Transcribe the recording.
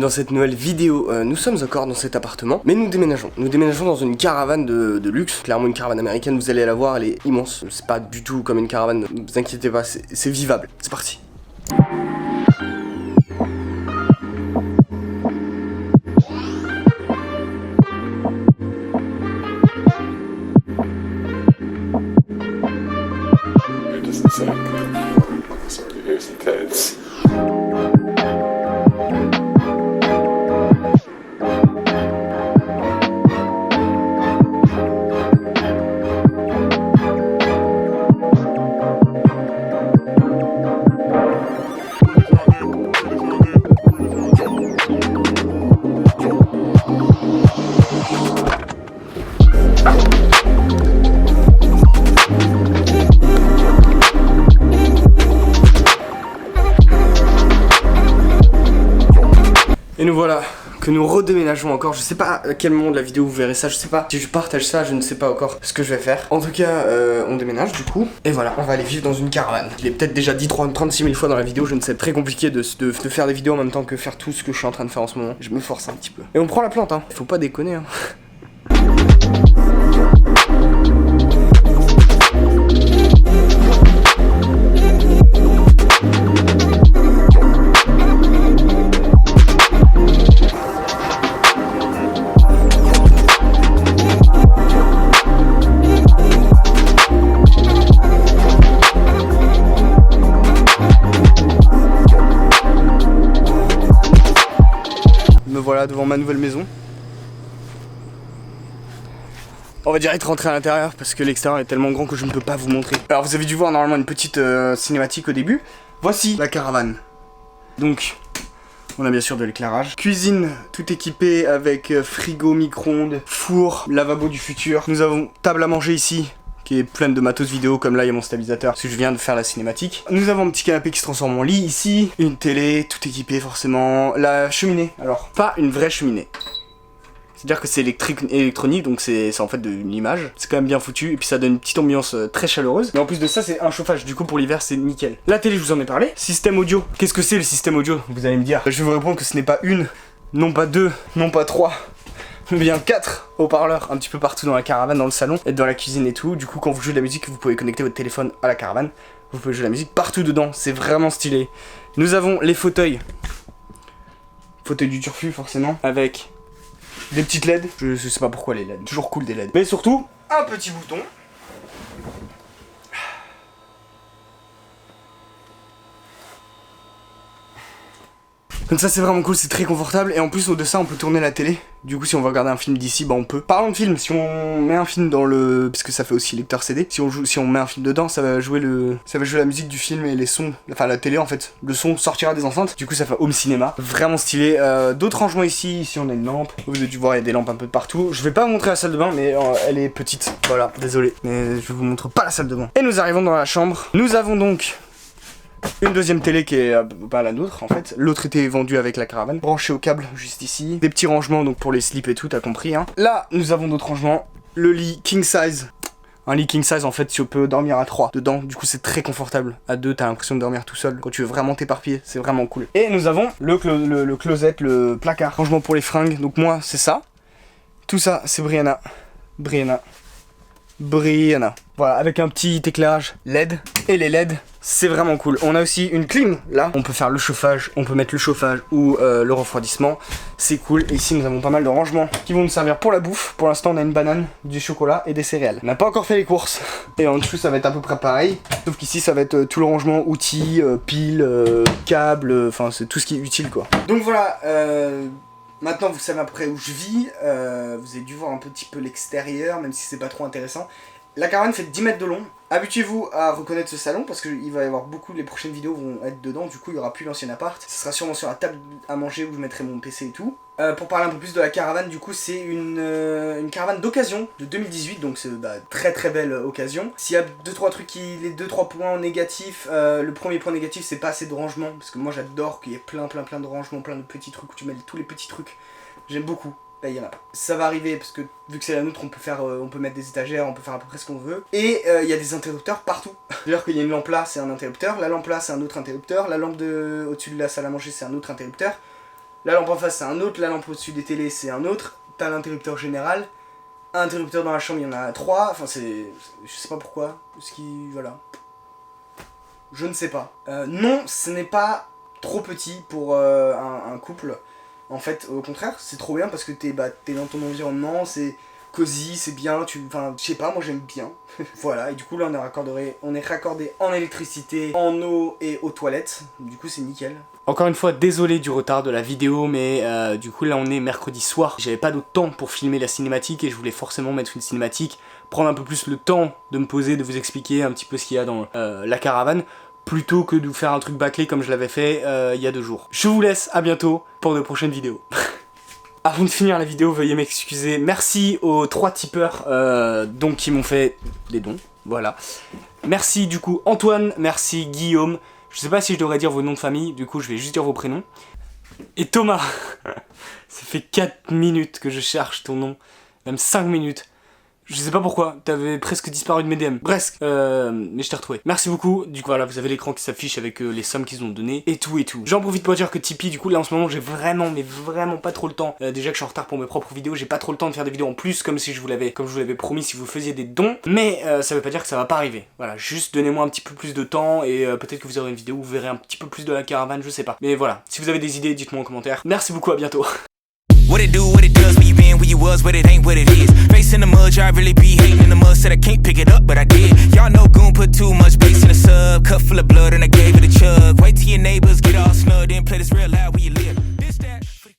dans cette nouvelle vidéo. Nous sommes encore dans cet appartement, mais nous déménageons. Nous déménageons dans une caravane de luxe, clairement une caravane américaine, vous allez la voir, elle est immense. C'est pas du tout comme une caravane, ne vous inquiétez pas, c'est vivable. C'est parti. Et nous voilà, que nous redéménageons encore. Je sais pas à quel moment de la vidéo vous verrez ça, je sais pas. Si je partage ça, je ne sais pas encore ce que je vais faire. En tout cas, on déménage du coup. Et voilà, on va aller vivre dans une caravane. Je l'ai peut-être déjà dit 36 000 fois dans la vidéo, je ne sais, très compliqué de faire des vidéos en même temps que faire tout ce que je suis en train de faire en ce moment. Je me force un petit peu. Et on prend la plante, hein. Faut pas déconner, hein. Me voilà devant ma nouvelle maison. On va direct rentrer à l'intérieur parce que l'extérieur est tellement grand que je ne peux pas vous montrer. Alors vous avez dû voir normalement une petite cinématique au début. Voici la caravane. Donc on a bien sûr de l'éclairage. Cuisine tout équipée avec frigo, micro-ondes, four, lavabo du futur. Nous avons table à manger ici, qui est pleine de matos vidéo, comme là il y a mon stabilisateur, parce que je viens de faire la cinématique. Nous avons un petit canapé qui se transforme en lit ici, une télé, tout équipé forcément, la cheminée, alors pas une vraie cheminée. C'est-à-dire que c'est électronique, donc c'est en fait de l'image. C'est quand même bien foutu, et puis ça donne une petite ambiance très chaleureuse. Mais en plus de ça, c'est un chauffage, du coup pour l'hiver c'est nickel. La télé, je vous en ai parlé. Système audio, qu'est-ce que c'est le système audio? Vous allez me dire. Je vais vous répondre que ce n'est pas une, non pas deux, non pas trois, mais bien 4 haut-parleurs un petit peu partout dans la caravane, dans le salon, et dans la cuisine et tout. Du coup quand vous jouez de la musique, vous pouvez connecter votre téléphone à la caravane. Vous pouvez jouer de la musique partout dedans, c'est vraiment stylé. Nous avons les fauteuils. Fauteuil du Turfu forcément, avec des petites LED. Je sais pas pourquoi les LED, toujours cool des LED. Mais surtout, un petit bouton. Donc ça c'est vraiment cool, c'est très confortable. Et en plus au-dessus de ça on peut tourner la télé. Du coup si on veut regarder un film d'ici, bah on peut. Parlons de film, si on met un film dans le... Parce que ça fait aussi lecteur CD. Si on met un film dedans, ça va jouer la musique du film et les sons. Enfin la télé en fait. Le son sortira des enceintes. Du coup ça fait home cinéma. Vraiment stylé. D'autres rangements ici. Ici on a une lampe. Vous avez dû voir, il y a des lampes un peu de partout. Je vais pas vous montrer la salle de bain mais elle est petite. Voilà, désolé. Mais je vous montre pas la salle de bain. Et nous arrivons dans la chambre. Nous avons donc une deuxième télé qui est pas la nôtre en fait. L'autre était vendue avec la caravane. Branché au câble juste ici. Des petits rangements donc pour les slips et tout, t'as compris hein. Là nous avons d'autres rangements. Le lit king size. Un lit king size en fait si on peut dormir à 3 dedans. Du coup c'est très confortable. À 2 t'as l'impression de dormir tout seul. Quand tu veux vraiment t'éparpiller, c'est vraiment cool. Et nous avons le closet, le placard. Rangement pour les fringues. Donc moi c'est ça. Tout ça c'est Brianna. Voilà, avec un petit éclairage LED. Et les LED, c'est vraiment cool. On a aussi une clim, là. On peut faire le chauffage, on peut mettre le chauffage ou le refroidissement. C'est cool. Et ici, nous avons pas mal de rangements qui vont nous servir pour la bouffe. Pour l'instant, on a une banane, du chocolat et des céréales. On n'a pas encore fait les courses. Et en dessous, ça va être à peu près pareil. Sauf qu'ici, ça va être tout le rangement outils, piles, câbles. Enfin, c'est tout ce qui est utile, quoi. Donc voilà, maintenant vous savez à peu près où je vis, vous avez dû voir un petit peu l'extérieur, même si c'est pas trop intéressant. La caravane fait 10 mètres de long. Habituez-vous à reconnaître ce salon parce qu'il va y avoir beaucoup, les prochaines vidéos vont être dedans, du coup il n'y aura plus l'ancien appart. Ce sera sûrement sur la table à manger où je mettrai mon PC et tout. Pour parler un peu plus de la caravane, du coup c'est une caravane d'occasion de 2018, donc c'est très très belle occasion. S'il y a 2-3 trucs les 2-3 points négatifs, le premier point négatif c'est pas assez de rangement, parce que moi j'adore qu'il y ait plein de rangements, plein de petits trucs où tu mets tous les petits trucs. J'aime beaucoup. Là, il y en a pas. Ça va arriver parce que vu que c'est la nôtre, on peut mettre des étagères, on peut faire à peu près ce qu'on veut. Et il y a des interrupteurs partout. C'est-à-dire qu'il y a une lampe là, c'est un interrupteur. La lampe là, c'est un autre interrupteur. La lampe au-dessus de la salle à manger, c'est un autre interrupteur. La lampe en face c'est un autre, la lampe au-dessus des télés c'est un autre. T'as l'interrupteur général. Un interrupteur dans la chambre, il y en a 3. Enfin c'est... Je sais pas pourquoi. Ce qui... Voilà. Je ne sais pas. Non, ce n'est pas trop petit pour un couple. En fait, au contraire, c'est trop bien parce que t'es dans ton environnement, c'est cosy, c'est bien, enfin, je sais pas, moi j'aime bien. Voilà, et du coup là on est raccordé en électricité, en eau et aux toilettes. Du coup c'est nickel. Encore une fois, désolé du retard de la vidéo, mais du coup là on est mercredi soir. J'avais pas d'autre temps pour filmer la cinématique et je voulais forcément mettre une cinématique, prendre un peu plus le temps de me poser, de vous expliquer un petit peu ce qu'il y a dans la caravane, plutôt que de vous faire un truc bâclé comme je l'avais fait il y a 2 jours. Je vous laisse, à bientôt pour de prochaines vidéos. Avant de finir la vidéo, veuillez m'excuser. Merci aux 3 tipeurs donc qui m'ont fait des dons, voilà. Merci du coup Antoine, merci Guillaume. Je sais pas si je devrais dire vos noms de famille, du coup je vais juste dire vos prénoms. Et Thomas. Ça fait 4 minutes que je cherche ton nom, même 5 minutes. Je sais pas pourquoi, t'avais presque disparu de mes DM. Bref, mais je t'ai retrouvé. Merci beaucoup. Du coup, voilà, vous avez l'écran qui s'affiche avec les sommes qu'ils ont données et tout et tout. J'en profite pour dire que Tipeee, du coup, là en ce moment, j'ai vraiment, mais vraiment pas trop le temps. Déjà que je suis en retard pour mes propres vidéos, j'ai pas trop le temps de faire des vidéos en plus, comme je vous l'avais promis si vous faisiez des dons. Mais ça veut pas dire que ça va pas arriver. Voilà, juste donnez-moi un petit peu plus de temps et peut-être que vous aurez une vidéo où vous verrez un petit peu plus de la caravane, je sais pas. Mais voilà, si vous avez des idées, dites-moi en commentaire. Merci beaucoup, à bientôt. What it do, what it does, where you been, where you was, what it ain't, what it is. Face in the mud, I really be hating in the mud. Said I can't pick it up, but I did. Y'all know Goon put too much bass in the sub. Cup full of blood and I gave it a chug. Wait till your neighbors get all snubbed and play this real loud where you live.